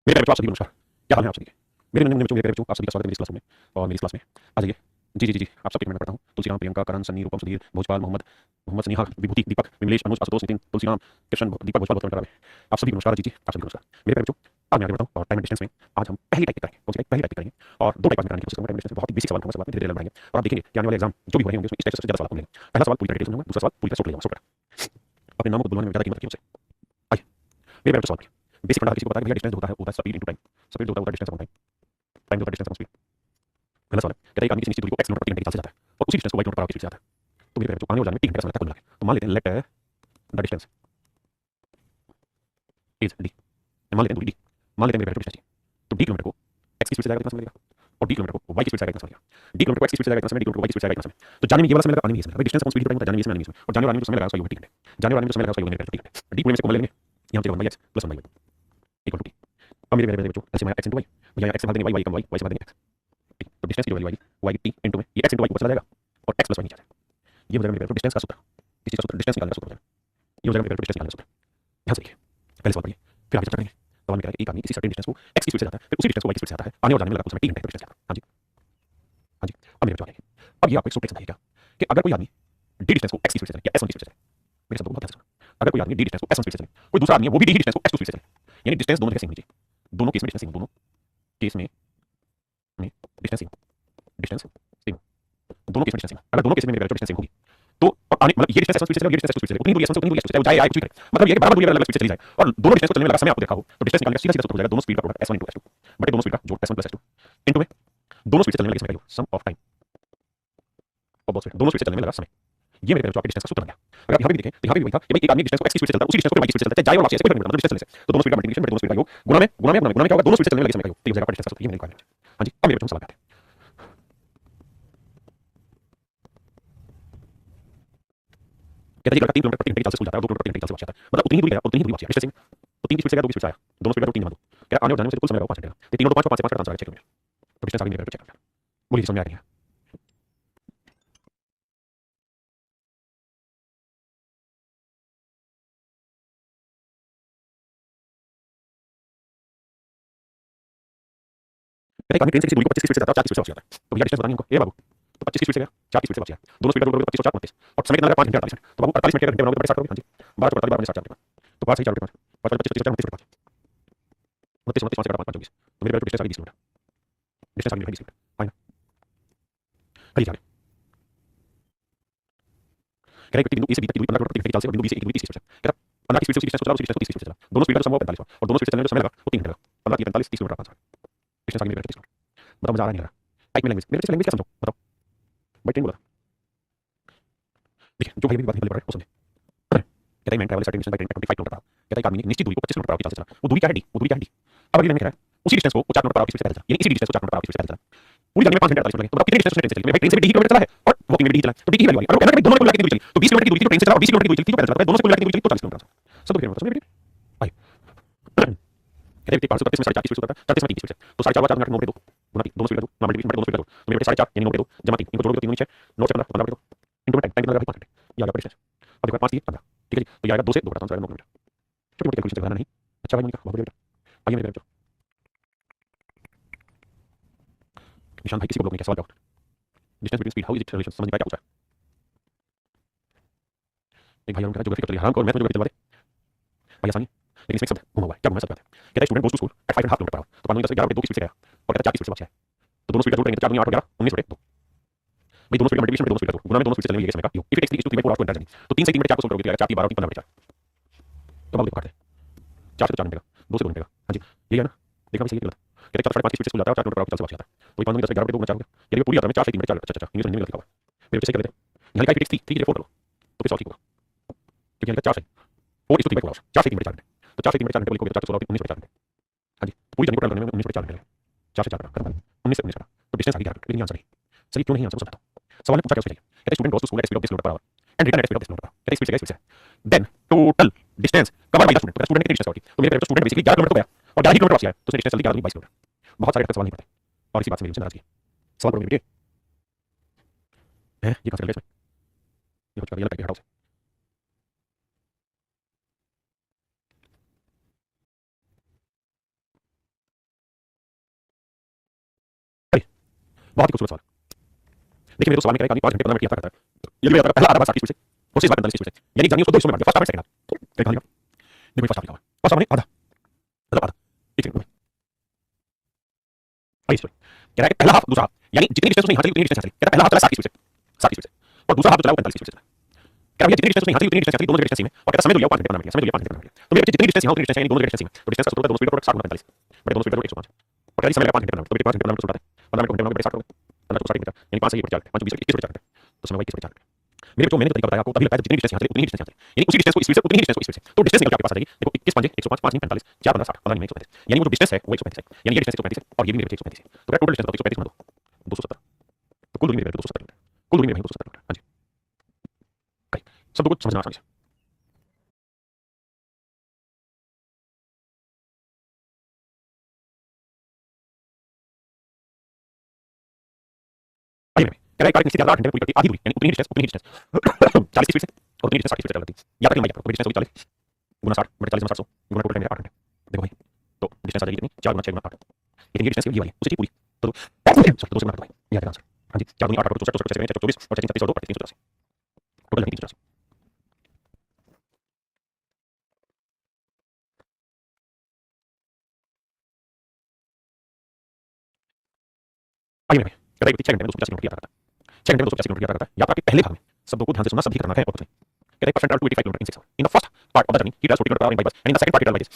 मेरे प्यारे बच्चों, आप सभी को नमस्कार। क्या हाल है आप सभी के? मेरे प्यारे बच्चों, आप सभी का स्वागत है मेरी क्लास में। और मेरी क्लास में आ जाइए। जी, आप सबके मैं पढ़ता हूँ। तुलसीराम, प्रियंका, करण, सन्नी, रूपम, सुधीर, भोजपाल, मोहम्मद, स्नेहा, विभूति, दीपक, विमलेश, अनुज, आशुतोष, नितिन, तुलसीराम, कृष्ण, दीपक, भोजपाल, गौतम, आप सभी को नमस्कार। जी, आप सभी को नमस्कार। मेरे प्यारे बच्चों, आज मैं आगे बढ़ता हूँ और टाइम एंड डिस्टेंस में आज हम पहली टाइप करेंगे। कौन सी टाइप? पहली टाइप करेंगे और दो टाइप में कराने की कोशिश करूंगा। टाइम डिस्टेंस में बहुत ही बेसिक सवाल होंगे, धीरे-धीरे बढ़ाएंगे और आप देखेंगे कि आने वाले एग्जाम जो भी हो रहे होंगे उसमें इस टाइप से ज्यादा सवाल मिलेंगे। पहला सवाल पूरी तरह डिटेल में दूसरा सवाल पूरी तरह सोच लेगा। अपने नामों को बुलवाने में ज्यादा कीमत रखिए मुझसे। आइए मेरे प्यारे बच्चों, सवाल बेसिक फंडा किसी को पता है कि भैया डिस्टेंस होता है स्पीड इनटू टाइम। स्पीड होता है डिस्टेंस अपॉन टाइम, टाइम होता है डिस्टेंस अपॉन स्पीड। पहला सवाल है, कहता है एक आदमी किसी निश्चित दूरी को x किलोमीटर प्रति घंटे की चाल से जाता है और उसी डिस्टेंस को y किलोमीटर प्रति घंटे से जाता है। तो मेरे बच्चों आने वाले में 3 घंटे का समय लगता है कुल मिला के। तो मान लेते हैं let the distance is d, मान लेते हैं दूरी d, मान लेते हैं मेरे बच्चों डिस्टेंस d। तो d किलोमीटर को x की स्पीड से जाएगा कितना समय लगेगा और d किलोमीटर को y की स्पीड से जाएगा कितना समय लगेगा। d किलोमीटर को x की स्पीड से जाएगा कितना समय, d किलोमीटर को y की स्पीड से जाएगा कितना समय। तो जाने में ये वाला समय लगा, आने में ये समय लगा। भाई डिस्टेंस अपॉन स्पीड ही होता है, जाने में ये समय, आने में ये समय। और जाने वाले में जो समय लगा उसका योग है 3 घंटे। जाने वाले में जो समय लगा उसका योग है 3 घंटे। d पूरे में से कॉमन लेंगे, यहां से 1/x + 1/y equal to t। अब मेरे मेरे बच्चों ऐसे x * y, भैया x से भाग देंगे y, y कम y, y से भाग देंगे x। तो डिस्टेंस की वैल्यू आएगी y t इनटू में ये x इनटू y ऊपर चला जाएगा और x + y नीचे आ जाएगा। ये हो जाएगा मेरे प्यारे डिस्टेंस का सूत्र। इस चीज का सूत्र डिस्टेंस निकालने का सूत्र हो जाएगा। ये हो जाएगा मेरे प्यारे डिस्टेंस निकालने का सूत्र। ध्यान से देखिए, पहले सवाल पढ़िए फिर आगे चर्चा करेंगे। सवाल में कह रहा है कि एक आदमी किसी सर्टेन डिस्टेंस को x की स्पीड से जाता है, फिर उसी डिस्टेंस को y की स्पीड से जाता है। आने और जाने में लगा कुल समय 3 घंटे का डिस्टेंस जाता है। हां जी, हां जी। अब मेरे बच्चों आगे अब ये आपको एक सूत्र समझाइए क्या कि अगर कोई आदमी d डिस्टेंस को x की स्पीड से चले या s1 की स्पीड से चले, मेरे शब्दों को बहुत ध्यान से सुनो। अगर कोई आदमी d डिस्टेंस को s1 स्पीड से चले, कोई दूसरा आदमी है वो भी d डिस्टेंस को s2 स्पीड से चले, यानी डिस्टेंस दोनों जगह सेम होनी चाहिए। दोनों केस में डिस्टेंस सेम, दोनों केस में डिस्टेंस सेम, डिस्टेंस सेम, दोनों केस में डिस्टेंस सेम। अगर दोनों केस में मेरे बच्चों डिस्टेंस सेम होगी तो अब आने मतलब ये डिस्टेंस s1 स्पीड से चले और ये डिस्टेंस s2 स्पीड से चले, उतनी दूरी s1 से उतनी दूरी s2 से, चाहे वो जाए आए कुछ भी करे, मतलब ये है कि बराबर दूरी अलग-अलग स्पीड से चली जाए और दोनों डिस्टेंस को चलने में लगा समय आपको देखा हो तो डिस्टेंस निकालने का सीधा-सीधा सूत्र हो जाएगा दोनों स्पीड का प्रोडक्ट s1 * s2 बटे दोनों स्पीड का जोड़ s1 + s2 इनटू में दोनों स्पीड से चलने में लगे समय का योग, सम ऑफ टाइम और बोथ स्पीड, दोनों स्पीड से चलने में लगा समय। ये मेरे बच्चों आपके डिस्टेंस का सूत्र बन गया। अगर आप यहाँ पे भी देखें तो यहाँ पे भी वही था कि भाई एक आदमी डिस्टेंस को x की स्पीड से चलता है, उसी डिस्टेंस को y की स्पीड से चलता है, जाए और वापस ऐसे कोई फर्क नहीं पड़ता, मतलब डिस्टेंस चलने से। तो दोनों स्पीड का मल्टीप्लिकेशन बटे दोनों स्पीड का योग गुणा में क्या होगा, दोनों स्पीड से चलने में लगे समय का योग। तो ये हो जाएगा आपका डिस्टेंस का सूत्र, ये मैंने निकाला है। हां जी, अब मेरे बच्चों सवाल आते हैं। कहता है कि लड़का 3 किलोमीटर प्रति घंटे की चाल से स्कूल जाता है और 2 किलोमीटर प्रति घंटे की चाल से वापस आता है, मतलब उतनी ही दूरी गया और उतनी ही दूरी वापस आया, डिस्टेंस सेम। तो 3 की स्पीड से गया, 2 की स्पीड से आया, दोनों स्पीड का 3 घुमा दो। क्या आने और जाने में कुल समय लगा 5 घंटे का। तो 3 और 2 5 5 से 5 का आंसर आ गया 6 किलोमीटर। तो डिस्टेंस आ गई मेरे चेक कर। बोलिए समझ में आ रही है? कहता है एक आदमी ट्रेन से किसी दूरी को 25 की स्पीड से जाता है और 4 की स्पीड से वापस आता है। तो भैया डिस्टेंस बतानी है हमको। ए बाबू, तो 25 की स्पीड से गया, 4 की स्पीड से वापस आया। दोनों स्पीड का जोड़ 25 और 4 29 और समय कितना लगा 5 घंटे 48 मिनट। तो बाबू 48 मिनट के घंटे बनाओगे तो बड़े 60 करोगे। हां जी, 12 * 48 12 60 तो 5 सही 4 5 5 25 25 29 5 29 29 5 5 24। तो मेरे डिस्टेंस आ गई 20 किलोमीटर। डिस्टेंस आ गई 20 किलोमीटर। फाइन, करिए आगे। कह रहा है बिंदु ए से बी तक की दूरी 15 किलोमीटर प्रति घंटे की चाल से और बिंदु बी से एक दूरी 30 की स्पीड से। कह रहा 15 की स्पीड से उसी डिस्टेंस को चला, उसी डिस्टेंस को 30 की स्पीड से चला। दोनों स्पीड का जो सम हुआ 45 हुआ और दोनों स्पीड से चलने में जो समय लगा वो 3 घंटे लगा। 15 3 45 30 किलोमीटर का आंसर। डिस्टेंस आ गई मेरे 30 किलोमीटर। बताओ मजा आ रहा है नहीं आ रहा? टाइप में लैंग्वेज, मेरे से लैंग्वेज क्या समझो बताओ। भाई ट्रेन बोला देखिए, जो भाई अभी बात पढ़ रहे हैं वो समझे। कहता है man travel certain distance by train eight 25 kilometre per our. कहता है एक आदमी ने निश्चित दूरी को 25 किलोमीटर पर आवर की चाल से चला। वो दूरी क्या है d, वो दूरी क्या है d। अब अगली लाइन में कह रहा है उसी डिस्टेंस को वो 4 किलोमीटर पर आवर की स्पीड से पैदल चला, यानी इसी डिस्टेंस को 4 किलोमीटर पर आवर की स्पीड से पैदल चला। पूरी जर्नी में 5 घंटे 48 मिनट लगे। तो बताओ कितनी डिस्टेंस ट्रेन से चली। भाई ट्रेन से भी d किलोमीटर चला है और वॉकिंग में भी d चला, तो d की वैल्यू आ गई। और कहना है कि दोनों को मिला के कितनी दूरी चली, तो 20 किलोमीटर की दूरी थी जो ट्रेन से चला और 20 किलोमीटर की दूरी थी जो पैदल चला। दोनों को मिला के कितनी दूरी चली तो 40 किलोमीटर। सब तो किलोमीटर समझ में भाई। कहते हैं 533 में 4.5 की स्पीड से उतरता है, 34 में 3 की स्पीड से। तो 4.5 4 9 9 2 गुना 3 दोनों स्पीड का दो ना मल्टीप्लिकेशन बटे दोनों स्पीड का दो। तो मेरे 4.5 यानी 9 2 जमा 3 इनको जोड़ोगे तो 3 9 6 9 से 15 15 बटे 2 इनटू में टाइम कितना लगा 5 घंटे। ये आ गया डिस्टेंस। अब देखो 5 3 15 ठीक है जी। तो ये आएगा 2 से 2 घटाता हूं 9 किलोमीटर। छोटी मोटी कैलकुलेशन लगाना नहीं। अच्छा भाई मोनिका बहुत बढ़िया बेटा। आइए मेरे बच्चों, निशान भाई किसी को ब्लॉक नहीं किया। सवाल क्या distance between speed how is it relation समझ में आया क्या पूछा है। एक भाई कह रहा ज्योग्राफी का चलिए हराम को और मैथ में ज्योग्राफी चलवा दे भाई आसानी। लेकिन इसमें एक शब्द है घुमा हुआ है, क्या घुमा है सब बात है। कहता है student goes to school at 5.5 kilometre per hour. तो 5 10 11 बटे 2 की स्पीड से गया और कहता है 4 की स्पीड से वापस आया। तो दोनों स्पीड का जोड़ करेंगे तो 4 दूनी 8 और 11 19 बटे 2। भाई दोनों स्पीड का मल्टीप्लिकेशन बटे दोनों स्पीड का जोड़ गुणा में दोनों स्पीड से चलने में ये समय का योग। If it takes 3 to 3 by 4 hours to enter journey तो 3 से 3 बटे 4 को सोल्व करोगे तो आएगा 4 की 12 की 15 बटे 4। तो अब देखो काटते हैं 4 से 4 घंटे का 2 से 2 घंटे का। हां जी यही है ना, देखना भी सही है गलत। कहते हैं 4 5 की स्पीड से स्कूल जाता है और 4 किलोमीटर पर आवर की चाल से वापस आता है। तो 5 10 11 बटे 2 गुना 4 हो गया, यानी पूरी यात्रा में 4 से 3 बटे 4। अच्छा इंग्लिश में गलत लिखा हुआ है, मेरे से क्या कहते हैं यहाँ लिखा है 3 3 4 करो तो फिर सॉल्व ठीक होगा क्योंकि यहाँ लिखा 4 से 4 is to 3 by 4 hours 4 से 3 बटे 4 घंटे। तो 4 से 3 बटे 4 घंटे को लिखोगे तो 4 से 16 19 बटे 4 घंटे। हां जी पूरी जर्नी को करने में 19 बटे 4 घंटे लगे। 4 से 4 खत्म 19 से 19 खत्म। तो डिस्टेंस आ गई 11 लेकिन आंसर नहीं सही क्यों नहीं आंसर को समझाता हूं। सवाल ने पूछा क्या उसमें कहते हैं student goes to school at speed of 10 kilometre per hour and return at speed of 10 kilometre per hour. कहते हैं स्पीड से गया स्पीड से then total distance cover by the student. तो स्टूडेंट ने कितनी डिस्टेंस कवर की तो मेरे स्टूडेंट बेसिकली 11 किलोमीटर तो गया और 11 किलोमीटर वापस आया तो उसने डिस्टेंस चल दी 11 22 किलोमीटर। बहुत सारे सवाल नहीं पड़ते और इसी बात से मेरी नाराजगी है। सवाल करोगे बेटे है ये कहां से चल गया इसमें ये कुछ कर दिया हटाओ से। बहुत ही खूबसूरत सवाल। देखिए मेरे को सवाल में क्या है, 5 घंटे 15 मिनट की यात्रा करता है, यदि मैं पहला आधा भाग 60 स्पीड से और शेष भाग 45 स्पीड से, यानी एग्जाम में उसको 2 हिस्सों में बांट दिया, फर्स्ट हाफ सेकंड हाफ। क्या कहा लिखा? देखो फर्स्ट हाफ लिखा हुआ है, फर्स्ट हाफ माने आधा, मतलब आधा, एक सेकंड में आइए सॉरी, कह रहा है कि पहला हाफ दूसरा हाफ, यानी जितनी डिस्टेंस उसने यहाँ चली उतनी डिस्टेंस यहाँ चली, कहता है पहला हाफ चला 60 स्पीड से, 60 स्पीड से, और दूसरा हाफ जो चला वो 45 स्पीड से चला। कह रहा है जितनी डिस्टेंस उसने यहाँ चली उतनी डिस्टेंस चली, दोनों की डिस्टेंस सेम है, और कहता है समय दो लिया 5 घंटे 15 मिनट, समय दो लिया 5 घंटे 15 मिनट। तो मेरे बच्चे जितनी डिस्टेंस यहाँ उतनी डिस्टेंस यानी दोनों की डिस्टेंस सेम है, तो डिस्टेंस का सूत्र है दोनों स्पीड का प्रोडक्ट 60 गुना 45, बड़े दोनों स्पीड का 105, और कहता है समय लगा 5 घंटे 15 मिनट, तो 5 घंटे 15 मिनट सूत्र आता है, 15 मिनट को घंटे में बड़े 60 हो गए, 15 को 60 घंटे, यानी 5 से 1 4 घंटे, 5 20 21 4 घंटे, तो समय 21 4 घंटे। मेरे बच्चों मैंने तरीका बताया आपको, तभी लगता है जितनी डिस्टेंस यहाँ चली उतनी डिस्टेंस यहाँ चली, यानी उसी डिस्टेंस को स्पीड से उतनी डिस्टेंस को स्पीड से, तो डिस्टेंस निकल के आपके पास आ जाएगी। देखो 21 5 105, 5 45, 4 15 60, 15 135, यानी वो जो डिस्टेंस है वो 135 है, यानी ये डिस्टेंस 135 है और ये भी मेरे बच्चे 135 है, तो क्या टोटल डिस्टेंस बताओ 135 गुना 2 270, तो कुल दूरी मेरे 270 किलोमीटर, कुल दूरी मेरे 270 किलोमीटर। हाँ जी, सब कुछ समझना आसानी से। आइए कह रहा है गाड़ी निश्चित यात्रा 8 घंटे में पूरी करती है, आधी दूरी यानी उतनी डिस्टेंस 40 स्पीड से और उतनी डिस्टेंस 60 स्पीड से चल जाती है। यात्रा की लंबाई क्या? तो डिस्टेंस होगी 40 गुना 60 बटे 40 गुना 700 गुना टोटल टाइम मेरा 8 घंटे। देखो भाई तो डिस्टेंस आ जाएगी कितनी? 4 गुना 6 गुना 8, लेकिन ये डिस्टेंस ये वाली उसी पूरी तो 2 से गुना भाई ये आ आंसर। हाँ जी 4 दूनी 8 8 64 64 24 और 36 और 2 384 टोटल लगेगी 384। आइए भाई कहता है 6 घंटे में 285 किलोमीटर यात्रा करता है, 6 घंटे में 285 किलोमीटर यात्रा करता है। यात्रा के पहले भाग में शब्दों को ध्यान से सुनना, सभी खतरनाक है और कुछ नहीं। कहता है person travel to 85 kilometre in 6 hour, in the first part of the journey he travels 40 kilometre per hour in by bus and in the second part he travels by this.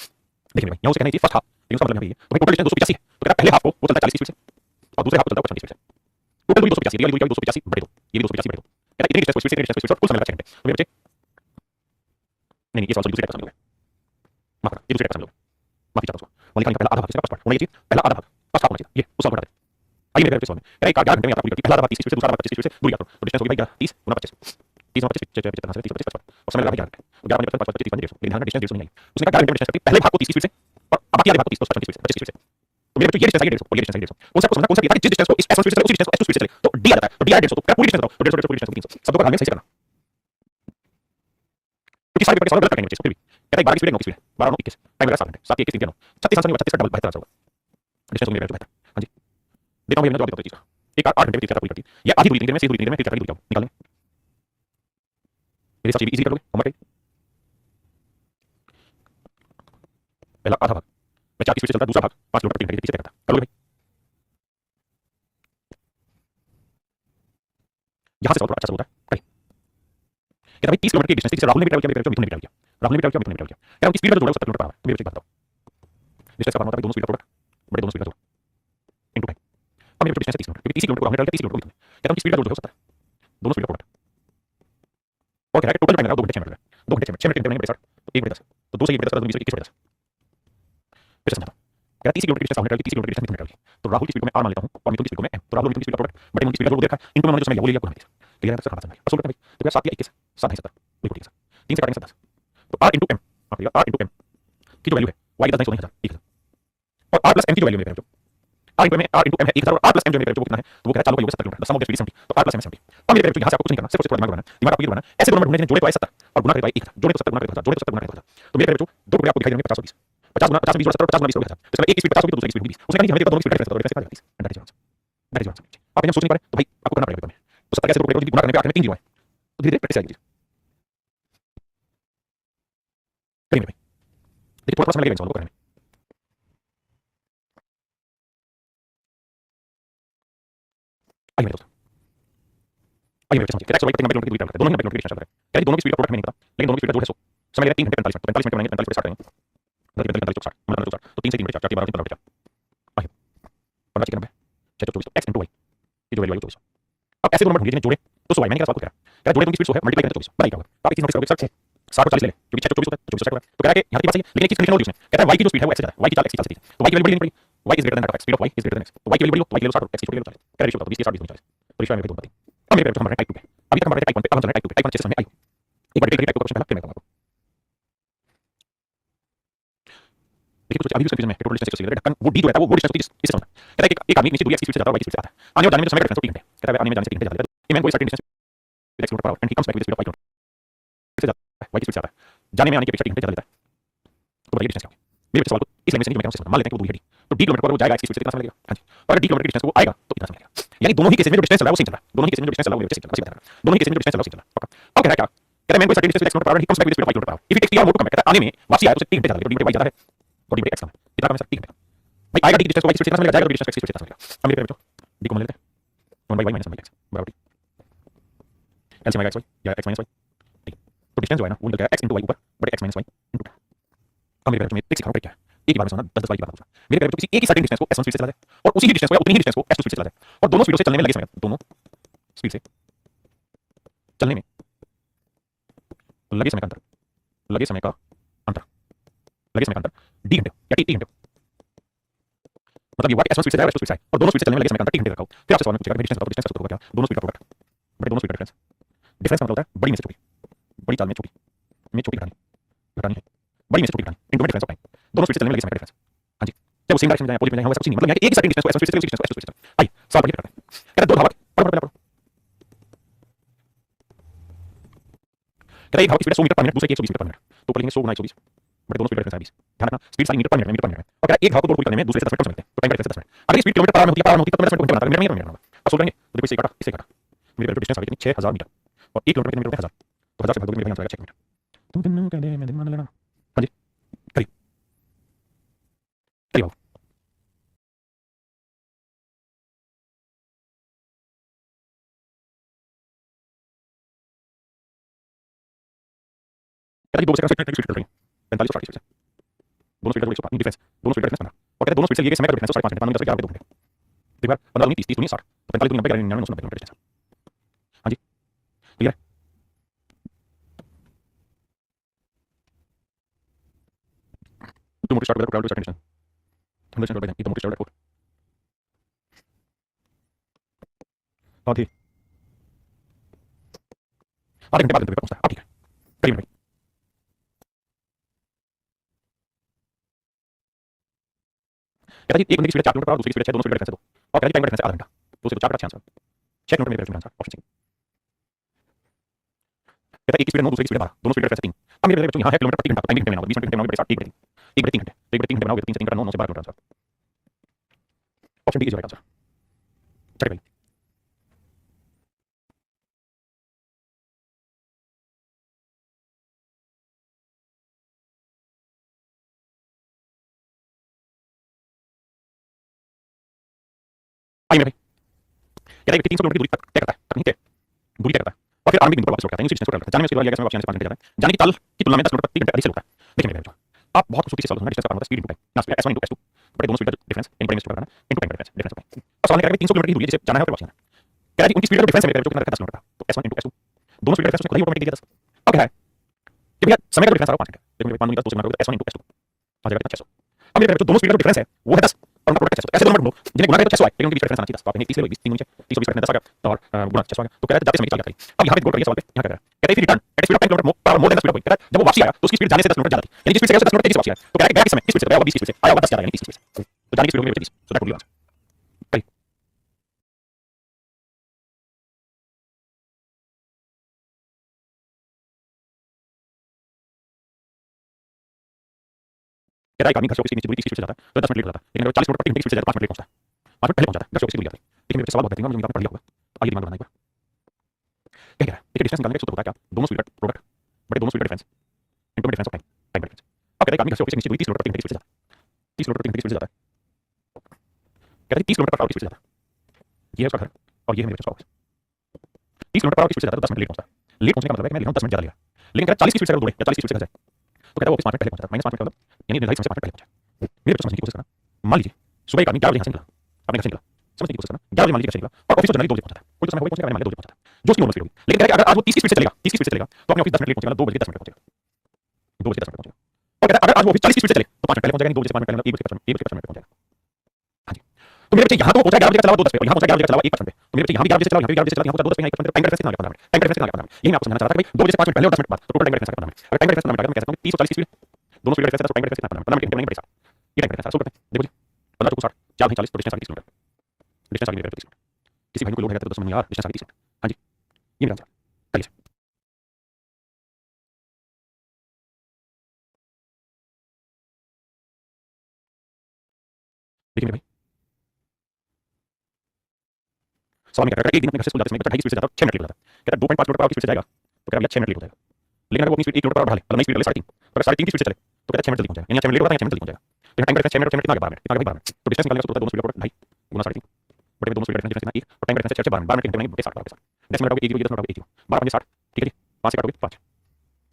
देखिए भाई यहाँ उसे कहना है कि फर्स्ट हाफ, लेकिन उसका मतलब है ये तो भाई टोटल डिस्टेंस 285 है, तो कहता है पहले हाफ को वो चलता है 40 स्पीड से और दूसरे हाफ को चलता है 50 स्पीड से, टोटल दूरी 285, रियल दूरी 285 बटे 2, ये भी 285 बटे 2, कहता है इतनी डिस्टेंस को स्पीड से इतनी डिस्टेंस को स्पीड से कुल समय लगा 6 घंटे। तो मेरे बच्चे नहीं ये सवाल दूसरे टाइप का शामिल हो गया, माफ करना ये दूसरे टाइप का शामिल हो गया, माफी चाहता हूँ। वहाँ लिखा पहला आधा भाग फर्स्ट पार्ट होना ये चीज, पहला आधा भाग फर्स्ट हाफ होना चाहिए, ये उस हाफ को हटा दे। आइए मेरे सवाल में कह रहा है 11 घंटे में यात्रा पूरी करती है, पहला आधा भाग 30 स्पीड से, दूसरा आधा भाग 25 स्पीड से दूरी यात्रा, तो डिस्टेंस होगी भाई 30 गुना 25, 30 गुना 25 75 30 25 और समय लगा 11 घंटे, 11 5 5 25 150, लेकिन ध्यान रखना डिस्टेंस 150 नहीं आई। उसने कहा 11 घंटे में डिस्टेंस करती है, पहले भाग को 30 स्पीड से और बाकी आधे भाग को 30 25 स्पीड से 25 स्पीड से। तो मेरे बच्चों ये डिस्टेंस आई 150 और ये डिस्टेंस आई 150, कौन सा समझना, कौन सा ये था कि जिस डिस्टेंस को इस s1 स्पीड से चले उसी डिस्टेंस को s2 स्पीड से चले तो d आ जाता है, तो d आ 150, तो पूरी डिस्टेंस बताओ, तो 150 पूरी डिस्टेंस 300, शब्दों का ध्यान में सही से करना क्योंकि सारे पेपर के सवाल गलत करेंगे बच्चे, फिर भी कहता है 12 की स्पीड 9 की स्पीड है, 12 9 21 टाइम लगा 7 घंटे 7 21 3 9 36 आंसर नहीं होगा, 36 का डबल 72 आंसर होगा, डिस्टेंस होगी मेरे बेहतर। हां जी देखता हूं ये जवाब देता हूं चीज का, एक 8 घंटे में 30 यात्रा पूरी करती है, ये आधी दूरी 3 दिन में, शेष दूरी 3 दिन में, 30 यात्रा की दूरी क्या निकालने मेरे साथ इजी कर लोगे होमवर्क पहला आधा भाग मैं 4 की स्पीड से चलता, दूसरा भाग 5 किलोमीटर 3 घंटे 30 करता, करोगे भाई यहां से सवाल थोड़ा अच्छा होता है। करिए कहता भाई 30 किलोमीटर की डिस्टेंस से राहुल ने भी ट्रैवल किया, मेरे मिथुन ने भी ट्रैवल किया, राहुल ने भी ट्रैवल किया, मिथुन ने भी ट्रैवल किया, क्या उनकी स्पीड का जो है 70 किलोमीटर पर आवर, तो मेरे बच्चे बताओ डिस्टेंस का पाना होता है दोनों स्पीड का प्रोडक्ट बड़े दोनों स्पीड का जोड़ इनटू टाइम। अब मेरे डिस्टेंस 30 किलोमीटर, क्योंकि 30 किलोमीटर को राहुल ने ट्रैवल किया, 30 किलोमीटर को मिथुन ने, कहता उनकी स्पीड का जोड़ जो है 70 दोनों स्पीड का प्रोडक्ट और कह रहा है टोटल टाइम लगा 2 घंटे 6 मिनट, 2 घंटे 6 मिनट 6 मिनट 9 बटे 60 तो 1 बटे 10, तो 2 से 1 बटे 10 20 21 बटे 10 फिर समझाता हूं। कह रहा 30 किलोमीटर की डिस्टेंस राहुल ने ट्रैवल की, 30 किलोमीटर की डिस्टेंस मिथुन ने ट्रैवल की, तो राहुल की स्पीड को मैं r मान लेता हूं और मिथुन की स्पीड को मैं m, तो राहुल और मिथुन की स्पीड का प्रोडक्ट बटे उनकी स्पीड का जोड़ देखा इनटू में मैंने जो समय लिया वो ले लिया पूरा 30 क्लियर है सर, खत्म भाई अब सोल्व करते हैं भाई, तो क्या 7 या 21 7 है 70 बिल्कुल ठीक है सर, 3 से काटेंगे 70 तो r इनटू m आप लिया r इनटू m की जो वैल्यू है y की 10,000 1000 और r प्लस m की जो वैल्यू है मेरे r इनटू m है, r इनटू m है 1000 और r प्लस m जो मेरे वो कितना है, तो वो कह रहा है चालू का योग 70 kilometre, the sum of the speed 70, तो r प्लस m 70। अब मेरे यहाँ से आपको कुछ नहीं करना, सिर्फ थोड़ा दिमाग लगाना, दिमाग आपको ये लगाना ऐसे दोनों में ढूंढने हैं, जोड़े तो आए 70 और गुणा करे तो आए 1000, जोड़े तो 70 गुणा करे तो 1000, जोड़े तो 70 गुणा करे तो 1000, तो मेरे बच्चों दो टुकड़े आपको दिखाई देंगे 50 और 20, 50 गुणा 50 20 70 50 गुणा 20 1000, तो इसमें एक की स्पीड 50 होगी तो दूसरे की स्पीड 20, उसने कहा कि हमें देखो दोनों की स्पीड का डिफरेंस बताओ, कैसे आएगा 30 दैट इज आंसर। आप ये सोच नहीं पा रहे तो भाई आपको करना पड़ेगा पेपर में, तो 70 कैसे टुकड़े को गुणा करने पे आखिर में 3 जीरो है, तो धीरे धीरे प्रैक्टिस आएगी। करिए भाई देखिए थोड़ा समय लगेगा इन सवालों को करने में। आइए मेरे दोस्त आइए मेरे समझिए, एक्स और वाई कितने 90 किलोमीटर की दूरी तय करते हैं, दोनों ही 90 किलोमीटर की डिस्टेंस तय करते हैं, यानी दोनों की स्पीड का प्रोडक्ट हमें नहीं पता, लेकिन दोनों की स्पीड का जोड़ है 100, समय लगा 3 घंटे 45 मिनट, 45 मिनट बनाएंगे 45 60 करेंगे 45 60 मतलब 60 तो 3 से 3 बटे 4 4 12 3 15 आइए 15 से 90 6 24 x इनटू y ये जो वैल्यू है 24। अब ऐसे दोनों नंबर ढूंढिए जिन्हें जोड़े तो 100 y मैंने क्या सवाल को कह रहा जोड़े तो उनकी स्पीड 100 है मल्टीप्लाई करें तो 24 बताइए क्या होगा, आप एक चीज नोटिस करोगे सर 60 को 40 ले ले क्योंकि 6 24 होता है तो 24 होगा, तो कह रहा है कि यहां की बात सही है, लेकिन एक चीज कंडीशन और दी उसने, कहता है y की जो स्पीड है वो x से ज्यादा है, y की 4 x की 40 तो y की वैल्यू बड़ी लेनी पड़ेगी, y is greater than x, speed of y is greater than x, तो y की वैल्यू बड़ी हो तो y की वैल्यू 60 x की वैल्यू 40, कह रेशियो बताओ 20 के 60 20 40, तो रेशियो में दोनों बताइए। अब मेरे पेपर हमारे टाइप 2 पे, अभी तक हमारे टाइप 1 पे, अब हम चल रहे हैं टाइप 2 पे, टाइप 1 अच्छे से समझ में आई एक बार डिटेल टाइप 2 का क्वेश्चन पहला फिर मैं बताऊंगा आपको। देखिए कुछ अभी भी कंफ्यूजन में टोटल डिस्टेंस से ढक्कन वो d जो है वो डिस्टेंस होती है इसे समझना, कहता है कि एक आदमी निश्चित दूरी x की स्पीड से जाता है y की स्पीड से आता है, आने और जाने में जो समय का डिफरेंस 3 घंटे, कहता है आने में जाने से 3 घंटे जाता है, ए मैन को certain distance with x kilometre per hour and he comes back with speed of y kilometre से जाता है, y की स्पीड से आता है, जाने में आने की अपेक्षा 3 घंटे ज्यादा लेता है, तो बताइए डिस्टेंस क्या होगी। मेरे सवाल को इस लैंग्वेज से नहीं मैं कहूं, मान लेते हैं कि वो दूरी है d, तो d किलोमीटर पर वो जाएगा x की स्पीड से कितना समय लगेगा, हां जी, तो अगर d किलोमीटर की डिस्टेंस को आएगा तो कितना समय लगेगा। यानी दोनों ही केसेस में जो डिस्टेंस चल रहा है वो सेम चल रहा है, दोनों ही केसेस में जो डिस्टेंस चल रहा है वो सेम चल रहा है, दोनों ही केसेस में जो डिस्टेंस चल रहा है वो सेम चल रहा है। पक्का अब कह रहा है क्या, कह रहा है मैं कोई certain distance x not power he comes back with speed of 5 kilometre per hour, if it takes t hour more to come back, कहता है आने में वापसी आया तो 3 घंटे ज्यादा लगे, तो डी बाई ज्यादा है और डी बाई एक्स कम है, कितना कम है सर 3 घंटे। भाई आएगा डी डिस्टेंस को वाई स्पीड से कितना समय लगेगा, जाएगा डी डिस्टेंस एक्स स्पीड से कितना समय लगेगा। अब मेरे बच्चों डी को मान लेते हैं 1 by y minus 1 by x बराबर डी, एलसीएम आएगा एक्स वाई या एक्स माइनस वाई, तो डिस्टेंस जो है ना वो निकल जाएगा एक्स इंटू वाई ऊपर बटे एक्स माइनस वाई इंटू। अब मेरे बच्चों में ट्रिक सिखा रहा हूं क्या है, एक ही बार में सुनना 10 10 बार की बात पूछना। मेरे बच्चों किसी एक ही सर्टेन डिस्टेंस को s1 स्पीड से चला जाए और उसी ही डिस्टेंस को या उतनी ही डिस्टेंस को s2 स्पीड से चला जाए और दोनों स्पीडों से चलने में लगे समय, दोनों स्पीड से चलने में लगे समय का अंतर, लगे समय का अंतर, लगे समय का अंतर डी घंटे या टी घंटे, मतलब ये हुआ कि s1 स्पीड से जाएगा s2 स्पीड से आए और दोनों स्पीड से चलने में लगे समय का अंतर टी घंटे रखा हो। फिर आपसे सवाल में पूछेगा मैं डिस्टेंस बताओ, डिस्टेंस का सूत्र होगा क्या, दोनों स्पीड का प्रोडक्ट बटे दोनों स्पीड का डिफरेंस, डिफरेंस का मतलब होता है बड़ी में से छोटी, बड़ी चाल में छोटी घटानी घटानी है, बड़ी में से छोटी घटानी इनटू डिफरेंस ऑफ टाइम, दोनों स्पीड से चलने में लगे समय का डिफरेंस। हां जी, जब वो सेम डायरेक्शन में जाए अपोजिट में जाए वैसा कुछ नहीं, मतलब यहाँ एक ही सर्टेन डिस्टेंस को s1 स्पीड से चले उसी डिस्टेंस को s2 स्पीड से चले। आइए सवाल पढ़िए करते हैं, कहता है दो धावक पढ़ो, कहता है एक धावक की स्पीड 100 मीटर पर मिनट, दूसरे की 120 मीटर पर मिनट, तो ऊपर लिखेंगे 100 गुना 120 बटे दोनों स्पीड का डिफरेंस है 20। ध्यान रखना स्पीड सारी मीटर पर मिनट में, मीटर पर मिनट में, और कहता है एक धावक को दौड़ पूरी करने में दूसरे से 10 मिनट समय लगते हैं, तो टाइम का डिफरेंस 10 मिनट। अगर ये स्पीड किलोमीटर पर आवर में होती है, पर आवर में होती है तो 10 मिनट को घंटे बनाता है, मीटर में मीटर बनाता है। अब सोच लेंगे तो देखो इससे घटा मेरे जो डिस्टेंस आ गई कितनी 6000 मीटर और 1 किलोमीटर कितने मीटर होते हैं 1000, तो 1000 से भाग दोगे मेरे आंसर आएगा 6 मीटर। तुम दिन कह दे मैं दिन मान लेना। हां जी करिए करिए बाबू, कहता है दो सेकंड से कितनी स्पीड चल रही है 45 और 60 स्पीड से, दोनों स्पीड का 105 डिफरेंस, दोनों स्पीड का डिफरेंस बना और कहता है दोनों स्पीड से लिए गए समय का डिफरेंस 5.5 घंटे, 5 10 11 2 घंटे। एक बार 15 दूनी 30 30 दूनी 60 तो 45 दूनी 90 11 99 990 किलोमीटर डिस्टेंस। हां जी क्लियर है। Two motor start with travel to certain distance, 100 by then two motor start at 4 हां ठीक आधे घंटे बाद गंतव्य पर पहुंचता है। आप ठीक है करिए मेरे भाई, कहता है एक बंदे की स्पीड 4 किलोमीटर पर आवर, दूसरी की स्पीड 6, दोनों स्पीड का डिफरेंस है 2 और कहता है टाइम का डिफरेंस है आधा घंटा, 2 से 4 घटा 6 आंसर 6 किलोमीटर मेरे आंसर ऑप्शन सी। कहता है एक की स्पीड 9 दूसरे की स्पीड 12, दोनों स्पीड का डिफरेंस है 3। अब मेरे बच्चों यहाँ है किलोमीटर प्रति घंटा, टाइम घंटे में बनाओ 20 मिनट घंटे बनाओ 60 1 बटे 3 1 बटे 3 घंटे, 1 बटे 3 घंटे बनाओगे 3 से 3 घंटा 9 9 से 12 kilometre answer option D is right answer. चलिए भाई आइए मेरे भाई, कहता है 300 किलोमीटर की दूरी तक तय करता है, तक नहीं तय दूरी तय करता है और फिर आरंभिक बिंदु पर वापस लौटता है, यानी उसी डिस्टेंस को ट्रैवल करता है। जाने में उसके बाद लगेगा समय, वापस आने से 5 घंटे जाता है, जाने की चाल की तुलना में 10 किलोमीटर प्रति घंटे अधिक से लौटता है। देखिए मेरे बच्चों आप बहुत खूबसूरती से सवाल होना, डिस्टेंस का पालन होता है स्पीड इनटू टाइम, ना स्पीड s1 इनटू s2 बटे दोनों स्पीड का डिफरेंस यानी बड़े में स्पीड करना इनटू टाइम का डिफरेंस डिफरेंस ऑफ टाइम। अब सवाल है कि 300 किलोमीटर की दूरी जिसे जाना है और फिर वापस आना है, कह रहा है कि उनकी स्पीड का डिफरेंस है मेरे बच्चों कितना रखा 10 किलोमीटर, तो s1 इनटू s2 दोनों स्पीड का डिफरेंस खुद ही ऑटोमेटिक दिया 10। अब कह रहा है कि भैया समय का डिफरेंस आ रहा है 5 घंटे, देखो मेरे 5 दूनी 10 2 से गुणा करोगे तो s1 इनटू s2 आ जाएगा कितना 600। अब मेरे बच्चों दोनों स्पीड का डिफरेंस है वो है 10 और उनका प्रोडक्ट 600, ऐसे दोनों नंबर ढूंढो जिन्हें गुणा करें तो 600 आए, लेकिन उनके बीच का डिफरेंस आना चाहिए 10, तो आप कहेंगे 30 से 20 3 नीचे 320 में 10 आ गया तो और गुणा 600 आ गया, तो कह रहा है जाते समय की चाल क्या करी। अब यहाँ पे गौर करिए सवाल पे, यहाँ कह रहा है कहता है फिर return at speed of 10 kilometre per more than the speed of going, कहता है जब वो वापसी आया तो उसकी स्पीड जाने से 10 किलोमीटर ज्यादा थी, यानी जिस स्पीड से गया 10 किलोमीटर तेजी से वापसी आया, तो कह रहा है कि गया किस समय किस स्पीड से गया होगा 20 की स्पीड से आया होगा 10 ज्यादा यानी 30 की स्पीड से, तो जाने की स्पीड होगी 30, so that would be answer. करिए कह रहा है एक आदमी घर से ऑफिस के नीचे दूरी 30 की स्पीड से जाता है तो 10 मिनट लेट हो जाता है, लेकिन अगर 40 किलोमीटर प्रति घंटे की स्पीड से जाता है 5 मिनट लेट पहुंचता है, 5 मिनट पहले पहुंच जाता है, घर से ऑफिस की दूरी आती है। लेकिन मेरे सवाल बहुत बेहतरीन है, मुझे आपने पढ़ लिया होगा, तो आइए दिमाग बनाना एक बार। क्या कह रहा है देखिए डिस्टेंस निकालने का सूत्र होता है क्या, दोनों स्पीड का प्रोडक्ट बटे दोनों स्पीड का difference into difference of time, time का डिफरेंस। अब कहता है एक आदमी घर से ऑफिस के नीचे दूरी 30 किलोमीटर प्रति घंटे की स्पीड से जाता है, 30 किलोमीटर प्रति घंटे की स्पीड से जाता है, कहता है 30 किलोमीटर पर आवर की स्पीड से जाता है, ये है उसका घर और ये है मेरे बच्चों का ऑफिस। 30 किलोमीटर पर आवर की स्पीड से जाता है तो 10 मिनट लेट पहुंचता है, लेट पहुंचने का मतलब है कि मैं ले रहा हूं 10 मिनट ज्यादा लेगा, लेकिन कह रहा है 40 की स्पीड से अगर दौड़े या 40 की स्पीड से घर जाए तो कहता है वो ऑफिस 5 मिनट पहले पहुंच जाता है, -5 मिनट का मतलब यानी निर्धारित समय से 5 मिनट पहले पहुंचा। मेरे बच्चों समझने की कोशिश करना, मान लीजिए सुबह एक आदमी 11 बजे यहाँ से निकला, अपने घर से निकला, समझने की कोशिश करना 11 बजे मान लीजिए घर से निकला और ऑफिस तो जनरली 2 बजे पहुंचता है, कोई तो समय होगा पहुंचने का, मान लीजिए 2 बजे पहुंचता है जो उसकी नॉर्मल स्पीड होगी, लेकिन कह रहा है कि अगर आज वो 30 की स्पीड से चलेगा 30 की स्पीड से चलेगा तो अपने ऑफिस 10 मिनट लेट पहुंचेगा, 2 बजे 10 मिनट पहुंचेगा, 2 बजे 10 मिनट पहुंचेगा। और कहता है अगर आज वो ऑफिस 40 की स्पीड से चले तो 5 मिनट पहले पहुंच जाएगा, 2 बजे से 5 मिनट पहले मतलब 1 बजे 5 मिनट पहुंच जाएगा। हाँ जी तो मेरे बच्चे यहाँ तो पहुंचा 11 बजे का चला 2 10 पे और यहाँ पहुंचा 11 बजे का चला 1 पे, तो मेरे बच्चे यहाँ भी 11 बजे चला, यहाँ भी 11 बजे चला, यहाँ पहुंचा 2 10 पे, यहाँ 1 पे, टाइम का डिफरेंस कितना आ गया 15 मिनट, टाइम का डिफरेंस कितना आ गया 15 मिनट, यही मैं आपको समझाना चाहता था कि भाई 2 बजे से 5 मिनट पहले और 10 मिनट बाद तो टोटल टाइम का डिफरेंस आ गया 15 मिनट। अगर टाइम का डिफरेंस 15 मिनट मैं कहता हूँ 30 और 40 की स्पीड दोनों स्पीड का डिफरेंस है तो टाइम का डिफरेंस कितना 15 मिनट, 15 मिनट घंटे नहीं ये टाइम का डिफरेंस है। सो करते हैं देखो जी 15 को 60 4 नहीं 40 तो डिस्टेंस आ गई 30 किलोमीटर, डिस्टेंस आ गई मेरे 30 मिनट। किसी भाई को लोग है तो 10 मिनट यार डिस्टेंस आ गई 30 मिनट। हाँ जी ये मेरा आंसर करिए देखिए मेरे भाई सवाल में क्या कहता है, एक दिन अपने घर से स्कूल जाते समय बच्चा 2.5 स्पीड से जाता है, 6 मिनट लेट हो जाता है, कहता है 2.5 किलोमीटर पर आवर की स्पीड से जाएगा तो कहता है भैया 6 मिनट लेट हो जाएगा। लेकिन अगर वो अपनी स्पीड 1 किलोमीटर पर आवर बढ़ा ले, मतलब नई स्पीड ले 3.5, तो अगर 3.5 की स्पीड से चले तो कहता है 6 मिनट जल्दी पहुंच जाएगा, यानी 6 मिनट लेट होगा या 6 मिनट जल्दी पहुंच जाएगा। तो टाइम का डिफरेंस 6 मिनट और 6 मिनट कितना आ गया, 12 मिनट, कितना आ गया भाई 12 मिनट। तो डिस्टेंस निकालने का सूत्र है दोनों स्पीड का 2.5 गुना 3.5 बटे दोनों स्पीड का डिफरेंस कितना 1 और टाइम का डिफरेंस 12 मिनट के इंटरवल में बटे 60 12 10 मिनट हो गए 1 0 10 मिनट हो गए 1 0 12 5 60, ठीक है जी, 5 से काटोगे 5,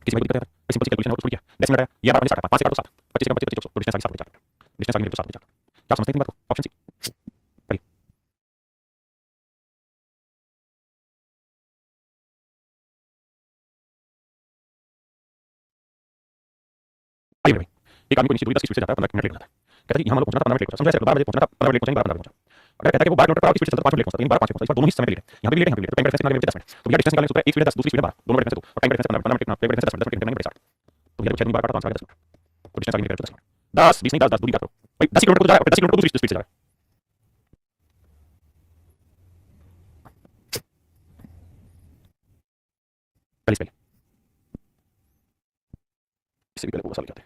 किसी में कोई दिक्कत है? सिंपल सी कैलकुलेशन है, वो छोड़ दिया 10 मिनट आया, ये 12 5 5 से काटो 7, 25 से 25 तो डिस्टेंस आ गया 7 डिस्टेंस आ गया तो 7 क्या समझते हैं बात को? ऑप्शन सी करिए। आइए भाई, एक आदमी को नीचे दूरी 10 की स्पीड से जाता है, 15 मिनट लेट हो जाता है, कहता है कि यहाँ मान लो पहुंचना था 15 मिनट लेट हो, समझा ऐसे 12 बजे पहुंचना था, 15 मिनट लेट पहुंचा, 12 मिनट पहुंचा। अगर कहता है कि वो 12 किलोमीटर पर आवर की स्पीड से चलता है 5 मिनट लेट पहुंचता है, 12 5 पहुंचता है, इस बार दोनों ही समय लेट है, यहाँ भी लेट है, यहाँ भी लेट है, तो टाइम का डिफरेंस कितना आ गया 10 मिनट। तो भैया डिस्टेंस निकालने का सूत्र है 1 स्पीड 10 दूसरी स्पीड 12 दोनों का डिफरेंस 2 और टाइम का डिफरेंस 15 मिनट कितना, टाइम का डिफरेंस 10 मिनट इंटरवल में 60। तो भैया 6 12 काटा तो आंसर आ गया 10 मिनट, तो डिस्टेंस आ गया 10 मिनट, 10 20 नहीं 10 10 दूरी काटो भाई, 10 किलोमीटर को जाएगा, 10 किलोमीटर दूसरी स्पीड से जाएगा। चलिए इससे भी पहले वो सवाल क्या है,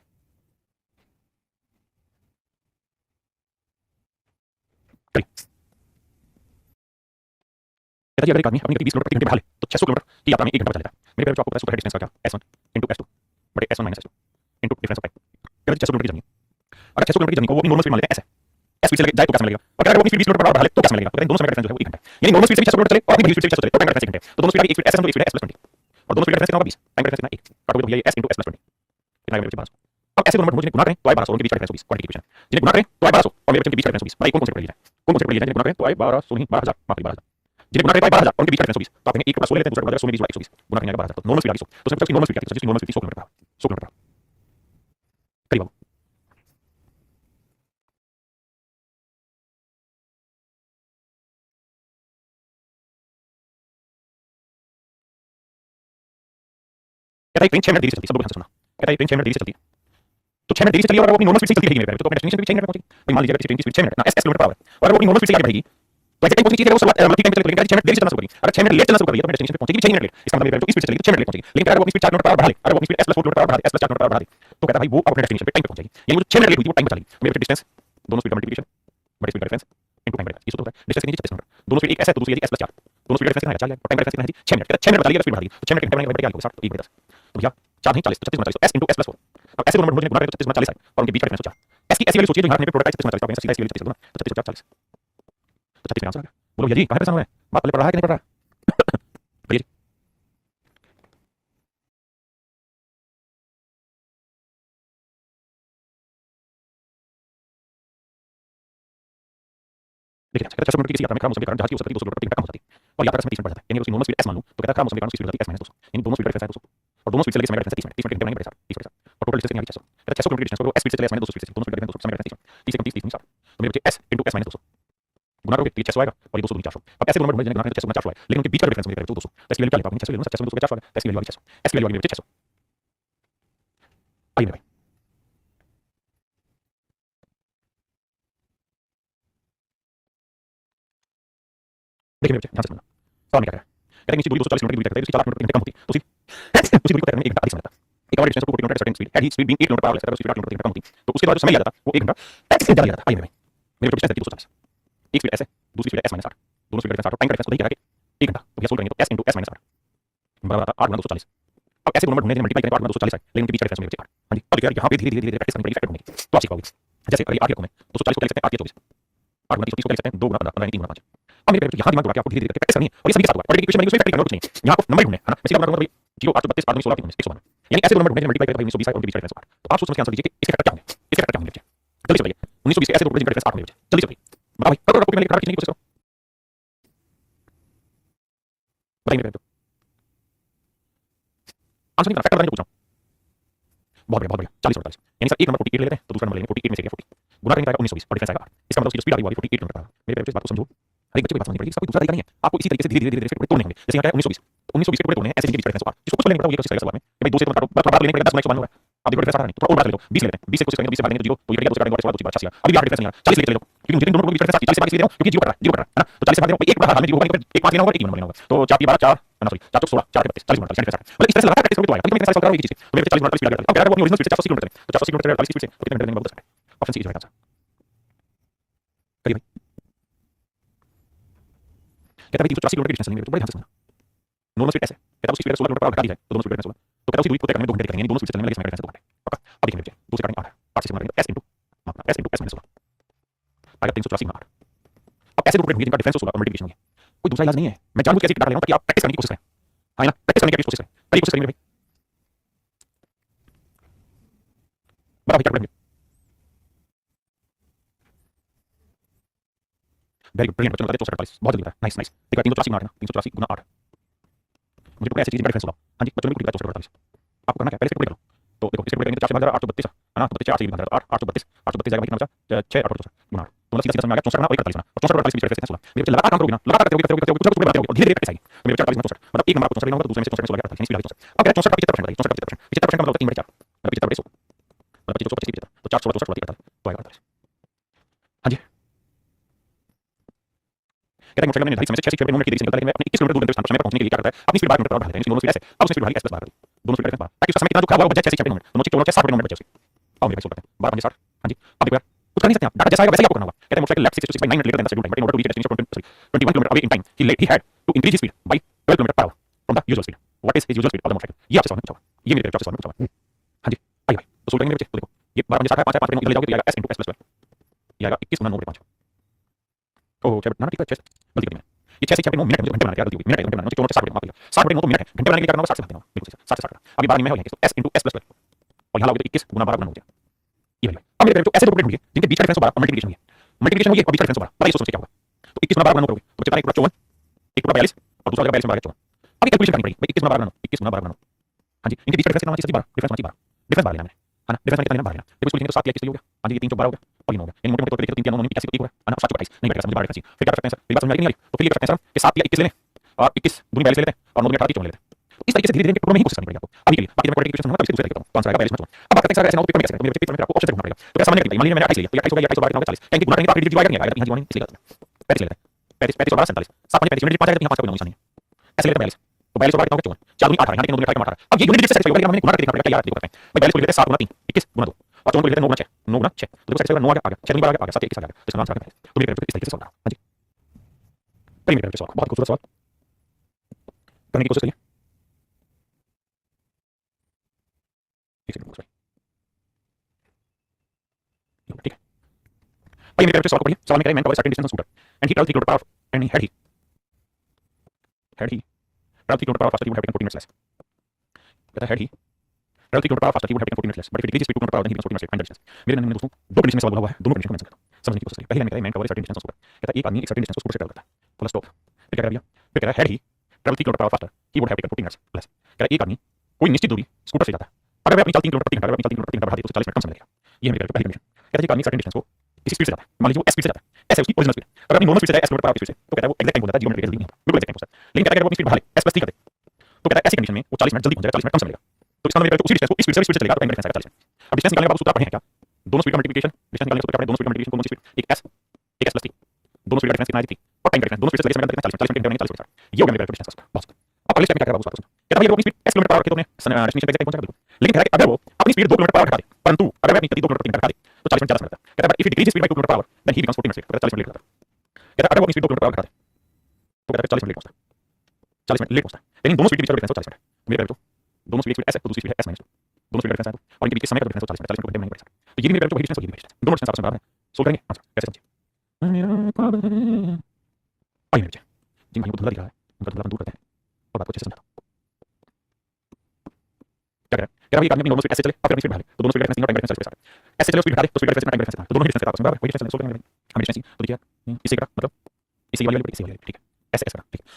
कहता है अगर एक आदमी अपनी गति 20 किलोमीटर प्रति घंटे बढ़ा ले तो 600 किलोमीटर की यात्रा में 1 घंटा बचा लेता है। मेरे प्यारे बच्चों, आपको पता है सूत्र है डिस्टेंस का क्या, s1 * s2 बटे s1 - s2 difference of time. कहता है 600 किलोमीटर की जर्नी, अगर 600 किलोमीटर की जर्नी को वो अपनी नॉर्मल स्पीड मान लेते हैं, ऐसे s स्पीड से लेके जाए तो क्या समय लगेगा, और अगर वो अपनी स्पीड 20 किलोमीटर पर आवर बढ़ा ले तो क्या समय लगेगा, तो कहते हैं दोनों समय का डिफरेंस जो है वो 1 घंटा है, यानी नॉर्मल स्पीड से भी 600 किलोमीटर चले और अपनी स्पीड से 600 चले तो टाइम का डिफरेंस 1 घंटे, तो दोनों स्पीड की 1 स्पीड s है तो 1 स्पीड है s + 20 और दोनों स्पीड का डिफरेंस कितना होगा 20, टाइम का डिफरेंस कितना 1, काटोगे तो भैया ये s * s + 20 कितना आएगा मेरे बच्चे 1200। अब ऐसे दोनों नंबर जिन्हें गुणा करें तो आए 1200, उनके बीच का डिफरेंस 20, क्वांटिटी इक्वेशन जिन्हें गुणा करें तो आए 1200 और मेरे बच्चे के बीच का डिफरेंस 20, भाई कौन कौन से पढ़ लिया जाए, कौन कौन से पढ़ लिया जाए, जिन्हें गुणा करें तो आए 1200 नहीं 12000, माफ करिए 12000, जिन्हें गुणा करें तो आए 12000 उनके बीच का डिफरेंस 20, तो आप कहेंगे 1 + 16 लेते हैं, दूसरा बड़ा 16 20 120 गुणा करेंगे 12000, तो नॉर्मल स्पीड आ गई 100, तो उसने नॉर्मल स्पीड क्या थी, जिसकी नॉर्मल स्पीड 100 किलोमीटर पर 100 किलोमीटर करीब। कहता है ट्रेन 6 मिनट देरी से चलती है, सब लोग ध्यान से सुनना, कहता है ट्रेन 6 मिनट देरी से चलती है, तो 6 मिनट देरी से चली और अगर वो अपनी नॉर्मल स्पीड से चलती रहेगी मेरे तो अपने डेस्टिनेशन पे 6 मिनट पहुंचेगी। भाई मान लीजिए किसी ट्रेन की स्पीड 6 मिनट ना s किलोमीटर पर आवर और अगर वो अपनी नॉर्मल स्पीड से आगे बढ़ेगी तो ऐसे कहीं पहुंचनी चाहिए, वो शुरुआत मतलब टाइम पे चलेगी, 6 मिनट देरी से चलना शुरू करेगी, अगर 6 मिनट लेट चलना शुरू कर दिया तो अपने डेस्टिनेशन पे पहुंचेगी 6 मिनट लेट, इसका मतलब मेरे जो स्पीड से चलेगी तो 6 मिनट लेट पहुंचेगी, लेकिन अगर वो अपनी स्पीड 4 किलोमीटर पर आवर बढ़ा ले, अगर वो अपनी speed s + 4 kilometre per our बढ़ा दे, s + 4 किलोमीटर पर आवर बढ़ा दे तो कहता है भाई वो अपने डेस्टिनेशन पे टाइम पे पहुंचेगी, यानी वो 6 मिनट लेट हुई थी वो टाइम बचा लेगी। मेरे डिस्टेंस दोनों स्पीड का मल्टीप्लिकेशन बड़े स्पीड का डिफरेंस इनटू टाइम का डिफरेंस, ये सूत्र होता है डिस्टेंस के नीचे 36 मिनट, दोनों स्पीड एक s है तो दूसरी है s + 4, दोनों स्पीड का डिफरेंस कितना है 4 और टाइम का डिफरेंस कितना है 6 मिनट, 6 मिनट बचा लिएगा स्पीड बढ़ा दी तो 6 मिनट के इंटरवल में क्या होगा 60 तो 1 बटे 10, तो भैया 4 नहीं 40 तो 36 40 s * s + 4। अब ऐसे दोनों नंबर गुणा करें तो 36 40 आए और उनके बीच का डिफरेंस 4, s की ऐसी वैल्यू सोचिए जो यहाँ पे प्रोडक्ट 36 40 तो 36 की वैल्यू 36 तो 36 40 तो 36 में आंसर आ गया। बोलो भैया जी कहां पे परेशान हुए, बात पहले पढ़ रहा है कि नहीं पढ़ रहा भैया जी? देखिए अच्छा, 600 किलोमीटर की यात्रा में खराब मौसम के कारण जहाज की औसत गति 200 किलोमीटर प्रति घंटा कम हो जाती है और यात्रा का समय 30 मिनट बढ़ जाता है, यानी उसकी नॉर्मल स्पीड s मान लूं तो कहता है खराब मौसम के कारण उसकी स्पीड हो जाती है s - 200, यानी दोनों स्पीड का डिफरेंस है 200 और दोनों स्पीड से लगे समय का डिफरेंस 30 मिनट, 30 मिनट के इंटरवल में 30 और टोटल डिस्टेंस कितनी आ गई 600, कहता है 600 किलोमीटर डिस्टेंस को s स्पीड से ले s - 200 स्पीड से दोनों स्पीड का डिफरेंस 200 समय का डिफरेंस 30 30 30 60, तो मेरे बच्चे s * s - 200 गुना करोगे तो ये 600 आएगा और ये 200 दूनी 400। अब ऐसे दोनों नंबर जिन्हें गुणा करें तो 600 400 आए, लेकिन उनके बीच का डिफरेंस मुझे तो 200, तो इसकी वैल्यू क्या ले पाऊंगी 600 ले लूं 600 में 200 400 आ गया, इसकी वैल्यू आ गई 600, s की वैल्यू आ गई मेरे बच्चे 600। आइए भाई देखिए मेरे बच्चे ध्यान से सुनना, सवाल में क्या कह रहा है, कहते हैं नीचे दूरी 240 किलोमीटर की दूरी तय करते हैं, उसकी 4 किलोमीटर प्रति घंटे कम होती तो उसी दूरी को तय करने में 1 घंटा अधिक समय लगता। एक और डिस्टेंस को 40 किलोमीटर सर्टेन स्पीड है, speed being 1 kilometre per our लेता है, उसकी 8 किलोमीटर प्रति घंटा कम होती तो उसके बाद जो समय लगा था वो 1 घंटा 35 ज्यादा लगा था। आइए भाई मेरे डिस्टेंस है 240, एक स्पीड s है दूसरी स्पीड है s - 8, दोनों स्पीड का डिफरेंस 8 और टाइम का डिफरेंस तो देखिए 1 घंटा, तो भैया सोल्व करेंगे तो s * s - 8 बराबर आता है 8 गुना 240। अब ऐसे दोनों नंबर ढूंढने हैं मल्टीप्लाई करें 8 गुना 240 आए, लेकिन उनके बीच का डिफरेंस मेरे बच्चे 8। हां जी, अब देखिए यहाँ पे धीरे धीरे प्रैक्टिस करनी पड़ेगी फैक्टर ढूंढने की, तो आप सीख पाओगे। जैसे अगर 8 रकम है 240 को लिख सकते हैं 8 या 24, 8 गुना 30 को लिख सकते हैं 2 गुना 15 15 3 गुना 5। अब मेरे यहाँ दिमाग दौड़ा के आपको धीरे धीरे प्रैक्टिस करनी है और ये सभी के साथ होगा और एक इक्वेशन बनेगी उसमें प्रैक्टिस करना कुछ नहीं है, यहाँ आपको नंबर ढूंढने हैं, है ना। मैं सीधा बता दूंगा भाई 0 8 32 8 16 3 112, यानी ऐसे दो नंबर ढूंढने हैं मल्टीप्लाई करें भाई 1920 आए और उनके बीच का डिफरेंस 8, तो आप सोच समझ के आंसर दीजिए कि इसके फैक्टर क्या होंगे, इसके फैक्टर क्या होंगे बच्चे, जल्दी से बताइए। 1920 के ऐसे दो जिनका डिफरेंस 8 होंगे बच्चे, जल्दी से बताइए। भाई करो करो कॉपी में लिखना की कोशिश करो, बताइए मेरे आंसर नहीं फैक्टर बताने को पूछ रहा हूँ। बहुत बढ़िया 40 और 45, यानी सर एक नंबर 48 ले लेते हैं तो दूसरा नंबर लेंगे 48 में से 40 गुणा करेंगे 1920 और डिफरेंस आएगा 8, इसका मतलब उसकी जो स्पीड आ गई 48 किलोमीटर पर आवर। मेरे बच्चे इस बात को समझो, हर एक बच्चे को बात समझनी पड़ेगी, इसका कोई दूसरा तरीका नहीं है, आपको इसी तरीके से धीरे धीरे टुकड़े तोड़ने होंगे। जैसे यहाँ क्या है 1920 तो 1920 के टुकड़े तोड़ने हैं ऐसे इनके बीच का डिफरेंस 8, जिसको कुछ लेने पड़ता है वो ये कोशिश करेगा सवाल में भाई 2 से तो काटो बात लेने पड़ेगा 10 गुना 112 होगा, आप देखो डिफरेंस आ रहा नहीं तो और बात ले लो 20 ले लेते हैं 20 से कोशिश करेंगे 20 से भाग देंगे तो 0 तो ये रहेगा 2 से काटेंगे और 2 से 80 आ अभी 8 डिफरेंस नहीं आ रहा 40 लेके ले लो क्योंकि मुझे इन दोनों को डिफरेंस 40 से भाग इसलिए दे रहा हूं क्योंकि 0 कट रहा है ना, तो 40 से भाग दे रहा हूं एक बार हाथ में 0 होगा एक 5 लेना होगा एक 1 लेना होगा तो 4 की 12 4 ना सॉरी 4 16 4 के 40 गुना 40 मतलब इस तरह से लगातार प्रैक्टिस करोगे तो आएगा। कभी मैं 40 करा हूं एक चीज तो मेरे 40 गुना 40 स्पीड आ गया अब कह रहा है वो अपनी ओरिजिनल स्पीड से 480 किलोमीटर तो 480 किलोमीटर 40 स्पीड से तो कितने मिनट लगेंगे बहुत आसान। ऑप्शन सी जो है आंसर करिए भाई। कहता है 384 किलोमीटर की डिस्टेंस चलेंगे, तो बड़े ध्यान से समझना। नॉर्मल स्पीड ऐसे कहता है उसकी स्पीड 16 किलोमीटर पर घटा दी जाए तो दोनों स्पीड डिफरेंस 16, तो कहता है उसी दूरी को तय करने में 2 घंटे करेंगे, यानी दोनों स्पीड से चलने वाले समय का डिफरेंस 2 घंटे। पक्का? अब देखिए मेरे बच्चे दूसरे काटेंगे 8 से गुणा करेंगे s into s into s minus 16 आएगा 384 गुणा 8। अब ऐसे दो टुकड़े होंगे जिनका डिफरेंस 16 और मल्टीप्लिकेशन होगी। कोई दूसरा इलाज नहीं है, मैं जानबूझ के ऐसे डाल रहा हूं ताकि आप प्रैक्टिस करने की कोशिश करें। हां ना, प्रैक्टिस करने की कोशिश करें, करिए कोशिश करेंगे भाई। बराबर क्या करेंगे? वेरी गुड, ब्रिलियंट बच्चों, बताते 448 बहुत जल्दी बताया, नाइस नाइस। देखा 384 गुणा 384 गुणा 8, मुझे टुकड़े ऐसी चीज का डिफरेंस 16। हां जी, बच्चों ने भी टुकड़े 448 आपको करना क्या, पहले इसको टुकड़े करो। तो देखो इसके टुकड़े करेंगे तो 4 से भाग 832 है ना, तो 4 से भाग 8 832 832 जाएगा कितना बचा 6 8 गुणा 8, तो मतलब सीधा समझ में आ गया 64 गुणा और 41 बना, और 64 और 48 बीच डिफरेंस 16। मेरे बच्चे लगातार काम करोगे ना, लगातार करते रहोगे कुछ ना कुछ बनाते रहोगे, धीरे धीरे प्रैक्टिस आएगी। तो मेरे बच्चे 48 में 64 मतलब एक नंबर आपको 64 लेना होगा, दूसरे में से 64 48 यानी स्पीड आ गई 64। अब कहते हैं 64 का 75% बताइए, 64 का 75% का मतलब 3 बटे 4 मतलब 75 बटे 100 मतलब 25 25 75, तो 4 16 64 48 तो आएगा 48। हां जी, कहता है मोटरसाइकिल ने निर्धारित समय से 86 किलोमीटर की देरी से निकलता है, लेकिन मैं अपने 21 किलोमीटर दूर गंतव्य स्थान पर समय पर पहुंचने के लिए क्या करता है, अपनी स्पीड 12 किलोमीटर पर बढ़ा देता है, यानी दोनों स्पीड ऐसे। अब उसने स्पीड बढ़ा ली s + 12 कर दी, दोनों स्पीड डिफरेंस 12 ताकि उसका समय कितना जो खराब हुआ वो बचे 86 किलोमीटर, दोनों चीज टोटल 60 किलोमीटर बचे उसके। आओ मेरे भाई सोल्व करते हैं, 12 5 60। हां जी, अब देखो यार कुछ कर नहीं सकते आप, डाटा जैसा आएगा वैसे ही आपको करना होगा। कहते हैं motorcycle left 6 to 6 by 9 minutes later than the scheduled time, but in order to reach a destination 21 kilometer away in time, he had to increase his speed by 12 kilometer per hour from the usual speed. What is his usual speed of the motorcycle? ये आपसे सवाल में पूछा हुआ, ये मेरे आपसे सवाल में पूछा हुआ। हां जी, आइए भाई तो सोल्व करेंगे मेरे बच्चे। तो देखो ये 12 5 60 है, 5 है, 5 इधर ले जाओगे तो ये आएगा s * s + 12 ये आएगा 21 गुना 9 बटे 5। ओह ना ठीक है, 6 गलती कर दी मैंने, ये 6 से 6 बटे 9 मिनट है, मुझे घंटे बनाने की गलती हो गई, मिनट है घंटे बनाना, मुझे 60 बटे 9 माफ कीजिएगा, 60 बटे 9 तो मिनट है, घंटे बनाने के लिए क्या करना होगा 60 से भाग देना होगा, बिल्कुल सही 60 से 60 अभी 12 में है, तो s * s + 12 और यहां लाओगे तो 21 गुना 12 गुना हो जाएगा। ये भाई अब मेरे तो ऐसे दो टुकड़े ढूंढिए जिनके बीच का डिफरेंस 12 और मल्टीप्लिकेशन हुई है, मल्टीप्लिकेशन हुई है और बीच का डिफरेंस 12, बताइए सोच के क्या होगा। तो 21 गुना 12 गुना करोगे तो बचेगा एक टुकड़ा 54, एक टुकड़ा 42 और दूसरा टुकड़ा 42 में 54। अब ये कैलकुलेशन करनी पड़ेगी भाई 21 गुना 12 गुना 21 गुना 12 गुना। हां जी, इनके बीच का डिफरेंस कितना होना चाहिए? 12 डिफरेंस होना चाहिए 12, डिफरेंस 12 लेना है ना, डिफरेंस कितना लेना 12 लेना। देखो इसको लिखेंगे तो 7 या 21 हो गया, हां जी ये 3 4 12 हो गया और ये 9 हो गया, यानी मोटे मोटे तौर पे देखें तो 3 3 9 81 हो गया है ना, 7 28 नहीं बैठेगा, समझ 12 चाहिए। फिर क्या कर सकते हैं सर, मेरी बात समझ में आ रही तो फिर ये कर सकते हैं सर कि 7 या 21 ले लें और 21 दूनी 42 ले लेते हैं और 9 दूनी 18 की 14 ले लेते हैं। तो इस तरीके से धीरे धीरे टुकड़ों में ही कोशिश करनी पड़ेगी आपको अभी के लिए, बाकी मैं क्वाड्रेटिक इक्वेशन समझूंगा तब इसके दूसरे देखता हूं कौन सा आएगा 42 में 54। अब बात करते हैं सर ऐसे ना तो पेपर में कैसे करें, तो मेरे पेपर में आपको ऑप्शन से ढूंढना पड़ेगा। तो क्या सामान्य मान लीजिए मैंने 28 लिया तो 28 होगा 28 12 40 यानी गुणा करेंगे तो आखिरी डिजिट आएगा नहीं आएगा, यहां जीवन इसलिए 35 ले लेते हैं, 35 35 और 12 47 7 5 यूनिट 5 आएगा, यहां 5 का कोई निशान नहीं है, ऐसे लेते हैं 42 तो 42 और 12 कितना होगा 54, 4 दूनी 18 यानी 2 दूनी 18। अब ये यूनिट डिजिट से सेटिस्फाई होगा, हमने गुणा करके देखना पड़ेगा, यार देखो करते हैं भाई 42 को लेते हैं 7 गुना 3 21 गुना 2 और 54 को लेते हैं 9 गुना 6 9 गुना 6 तो देखो सेटिस्फाई होगा 9 आ गया 6 दूनी 12 आ गया 7 21 आ गया, तो इसका आंसर आ गया 42। तो मेरे पेपर इस तरीके से सॉल्व करा। हां जी करिए मेरे पेपर सॉल्व, बहुत खूबसूरत सवाल करने की कोशिश करिए। एक सेकंड भाई ठीक है भाई मेरे पेपर सॉल्व करिए। सवाल में कह रहे हैं man cover certain distance on scooter and he travelled 3 kilometre per hour and had he traveled 3 kilometer per hour faster he would have taken 14 minutes less। कहता है had he traveled 3 kilometer per hour faster he would have taken 14 minutes less, but if he decreased his speed 2 kilometer per hour then he becomes 14 minutes late। Find the distance. मेरे नन्हे दोस्तों दो condition में सवाल बोला हुआ है, दोनों कंडीशन को मेंशन करता हूं, समझने की कोशिश करिए। पहले लाइन में कहता है man cover certain distance on scooter, कहता है एक आदमी एक सर्टेन डिस्टेंस को स्कूटर से ट्रैवल करता है, फुल स्टॉप। फिर क्या कर दिया, फिर कह रहा है had he traveled 3 kilometer per hour faster he would have taken 14 minutes less। कह रहा है एक आदमी कोई निश्चित दूरी स्कूटर से जाता है, अगर वह अपनी चाल 3 किलोमीटर प्रति घंटा, अगर अपनी चाल 3 किलोमीटर प्रति घंटा बढ़ा दे तो 40 मिनट कम समय लगेगा। ये है मेरे पहली कंडीशन। कहता है कि आदमी सर्टेन डिस्टेंस को किसी स्पीड से जाता है, मान लीजिए वो s स्पीड से जाता है, s है उसकी ओरिजिनल स्पीड, अगर अपनी नॉर्मल स्पीड से जाए s kilometre per our speed से तो कहता है वो एग्जैक्ट टाइम हो जाता है 0 मिनट के जल्दी नहीं होता, बिल्कुल एग्जैक्ट टाइम हो जाता है। लेकिन कहता है अगर वो अपनी स्पीड बढ़ा ले s + 3 कर दे तो कहता है ऐसी कंडीशन में वो 40 मिनट जल्दी पहुंच जाएगा, 40 मिनट कम समय लगेगा। तो इसका मतलब उसी डिस्टेंस को इस स्पीड से चलेगा तो टाइम डिफरेंस आएगा 40 मिनट। अब डिस्टेंस निकालने के बाद सूत्र पढ़े हैं क्या, दोनों स्पीड का मल्टीप्लिकेशन, डिस्टेंस निकालने के सूत्र पढ़े दोनों स्पीड का मल्टीप्लिकेशन, कौन सी स्पीड एक s + 3 दोनों स्पीड का डिफरेंस कितना है 3 और टाइम का डिफरेंस दोनों स्पीड से लगे समय का 40 मिनट घंटे 40 मिनट ये हो गया मेरा डिस्टेंस का बस। अब अगले स्टेप में क्या करेगा वो सुनो, कहता है भाई अपनी speed s kilometre per our रखे तो अपने डेस्टिनेशन पे एग्जैक्ट पहुंच जाएगा बिल्कुल, लेकिन कहता है अगर वो अपनी स्पीड 2 किलोमीटर पर आवर घटा दे, परंतु अगर वह अपनी गति 2 किलोमीटर प्रति घंटा घटा दे तो 40 मिनट ज्यादा समय लगता है। कहता है if he decrease speed by 2 kilometre per hour then he becomes 14 minutes late, कहता है 40 मिनट लेट होता है। कहता है अगर वो अपनी स्पीड 2 किलोमीटर पर आवर घटा दे तो कहता है 40 मिनट लेट पहुंचता है, 40 मिनट लेट पहुंचता है, लेकिन दोनों स्पीड के बीच का डिफरेंस 40 मिनट है। तो मेरे तो दोनों स्पीड s है तो दूसरी स्पीड है s - 2 दोनों स्पीड का डिफरेंस है और इनके बीच के समय का डिफरेंस 40 मिनट 40 मिनट घंटे में नहीं पड़ सकता। तो ये भी मेरे तो वही डिस्टेंस और ये भी डिस्टेंस दोनों डिस्टेंस आपस में बराबर है। सोल्व करेंगे आंसर कैसे समझिए। आइए मेरे जिन भाइयों को धुंधला दिख रहा है उनका धुंधलापन दूर करते हैं और बात को अच्छे से समझाता हूं। क्या करें, कह रहा है एक आदमी अपनी नॉर्मल स्पीड s से चले और फिर अपनी स्पीड बढ़ा ले तो दोनों स्पीड का डिफरेंस 3 और टाइम का डिफरेंस 40 s से चले स्पीड बढ़ा दे तो स्पीड का डिफरेंस टाइम का डिफरेंस तो दोनों ही डिस्टेंस आपस में बराबर, वही डिस्टेंस सोल्व करेंगे। हमें डिस्टेंस तो देखिए इससे करा मतलब इसी वाली इसी वाली ठीक है s s करा ठीक है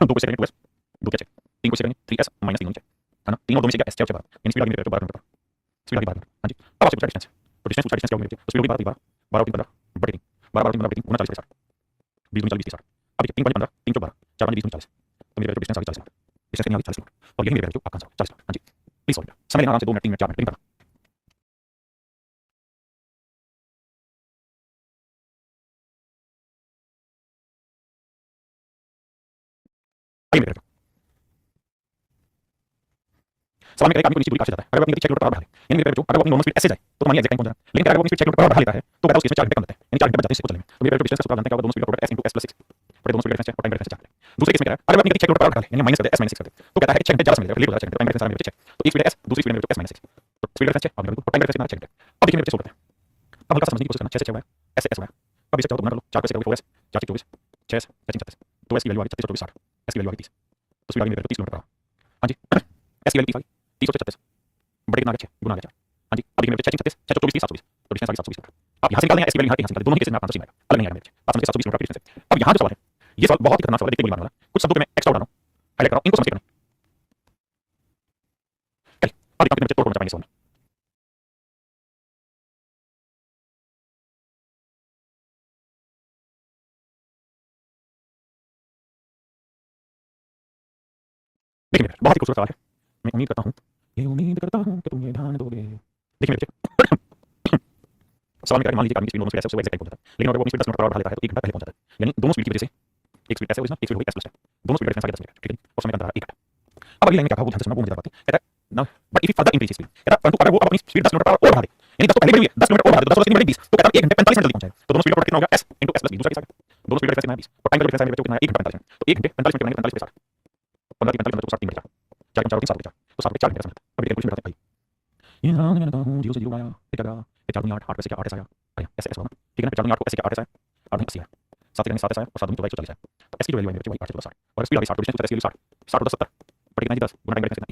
2 को सेकंड 2s 2 के चेक 3 को सेकंड 3s - 3 नीचे है ना 3 और 2 में से क्या s 6 इन स्पीड आगे मेरे 12 मिनट स्पीड आगे 12 मिनट। हां जी अब आपसे पूछा डिस्टेंस तो डिस्टेंस पूछा डिस्टेंस क्या होगा मेरे तो स्पीड होगी 12 12 3 15 बटे 3 12 3 15 बटे 3 49 40 20 40 20 60 अब 3 5 15 3 12 4 5 20 40 तो मेरे डिस्टेंस आ गई 40 मिनट, डिस्टेंस आ गई 40 मिनट और यही मेरे आपका आंसर 40 मिनट। हां जी प्लीज सॉल्व समय लेना आराम से 2 मिनट 3 मिनट 4 मिनट लेकिन आइए मेरे सवाल में करेगा आदमी को निश्चित दूरी काफी जाता है, अगर वो अपनी गति 6 किलोमीटर पर आवर बढ़ा ले यानी मेरे जो अगर वो अपनी नॉर्मल स्पीड s से जाए तो मानिए एग्जैक्ट टाइम पहुंच जाना, लेकिन अगर वो अपनी स्पीड 6 किलोमीटर पर आवर बढ़ा लेता है तो कहता है उसके इसमें 4 घंटे कम लगते हैं, यानी 4 घंटे बच जाते हैं इसको चलने में। तो मेरे डिस्टेंस का सूत्र जानते हैं क्या दोनों स्पीड का प्रोडक्ट s * s + 6 बड़े दोनों स्पीड डिफरेंस चेक और टाइम डिफरेंस चेक करते हैं। दूसरे केस में क्या है, अगर मैं अपनी गति चेक नोट पर डाल यानी माइनस करते हैं, s माइनस 6 करते हैं, तो कहता है 6 घंटे ज्यादा समय लगेगा, लेट हो जाएगा 6 घंटे, टाइम डिफरेंस सारा मेरे बच्चे तो एक स्पीड है s, दूसरी स्पीड है मेरे s माइनस 6, तो स्पीड डिफरेंस है और मेरे को टाइम डिफरेंस कितना 6 घंटे। अब देखिए मेरे बच्चे सोल्व करते हैं। अब हल्का सा समझने की कोशिश करना, 6 से 6 हुआ है, s से s हुआ है। अब इसे चाहो तो गुना कर लो, 4 से 6 4s, 4 से 24, 6s 6 36, तो s की वैल्यू आ गई 36 और 24 60, s की वैल्यू आ गई 30, तो स्पीड आ गई मेरे 30 किलोमीटर पर आवर। हाँ जी s की वैल्यू 30 आ गई, 30 और 36 बटे कितना आ गया 6 गुना आ गया 4। हाँ जी अब देखिए मेरे 6 36 6 24 30 720, तो डिस्टेंस आ गई 720 मीटर। अब यहाँ से निकाल देंगे s की वैल्यू, यहाँ से निकाल, दोनों ही केस में आपका आंसर सेम आएगा, अलग नहीं आएगा मेरे। बात समझ के 720 किलोमीटर की डिस्टेंस है। अब यहाँ जो सवाल है, ये सवाल बहुत ही खतरनाक सवाल है, देखते ही मारने वाला है। कुछ शब्दों पे मैं एक्स्ट्रा उड़ा रहा हूँ, हाईलाइट कर रहा हूँ, इनको समझ के करना है। चलिए अब देखते हैं बच्चे तोड़ पाएंगे सवाल में। देखिए मेरे बहुत ही खूबसूरत सवाल है, मैं उम्मीद करता हूँ कि तुम ये ध्यान दोगे। देखिए मेरे बच्चे सवाल में क्या है, मान लीजिए आदमी की स्पीड दोनों स्पीड ऐसे एग्जैक्ट पहुंच जाता है, लेकिन अगर वो अपनी स्पीड 10 किलोमीटर पर आवर बढ़ा देता है तो 1 घंटा पहले पहुंच जाता है। यानी दोनों स्पीड की वजह से एक स्पीड ऐसे ओरिजिनल, एक स्पीड हो गई s प्लस 10, दोनों स्पीड डिफरेंस आ गया 10 मिनट, ठीक है, और समय का अंतर 1 घंटा। अब अगली लाइन में क्या कहा वो ध्यान से सुनना, वो मुझे बात है, कहता है ना but if further increase speed, कहता है परंतु अगर वो अपनी स्पीड 10 किलोमीटर पर आवर और बढ़ा दे, यानी 10 तो पहले बढ़ी हुई है, 10 किलोमीटर और बढ़ा दे तो 10 और 3 20, तो कहता है 1 घंटे 45 मिनट जल्दी पहुंचाएगा। तो दोनों स्पीड का प्रोडक्ट कितना हो गया s into s plus b, दूसरा केस आ गया, दोनों स्पीड का डिफरेंस कितना है 20, और टाइम का डिफरेंस है मेरे बच्चों कितना है 1 घंटा 45 मिनट, तो 1 घंटे 45 मिनट बनाएंगे 45 पे 60, 15 की 45 तो 60 3 बचा, 4 4 3 7 बचा, तो 7 4 घंटे का समय। अब कैलकुलेशन करते हैं भाई, ये हां मैं कहता हूं 0 से 0 आया, फिर क्या 4 दूनी 8, 8 से क्या 8 ऐसा आया, आया ऐसे ऐसा होगा, ठीक है ना, 4 दूनी 8 को ऐसे क्या 8 ऐसा है, 8 दूनी 80 है, 7 दूनी 7 ऐसा है और 7 दूनी 140 है, तो s की वैल्यू है मेरे बच्चे वही 8 से 60, और स्पीड आ गई 60, तो डिस्टेंस कितना है 60, 60 और 10 70, बटे कितना है 10 गुना टाइम डिफरेंस कितना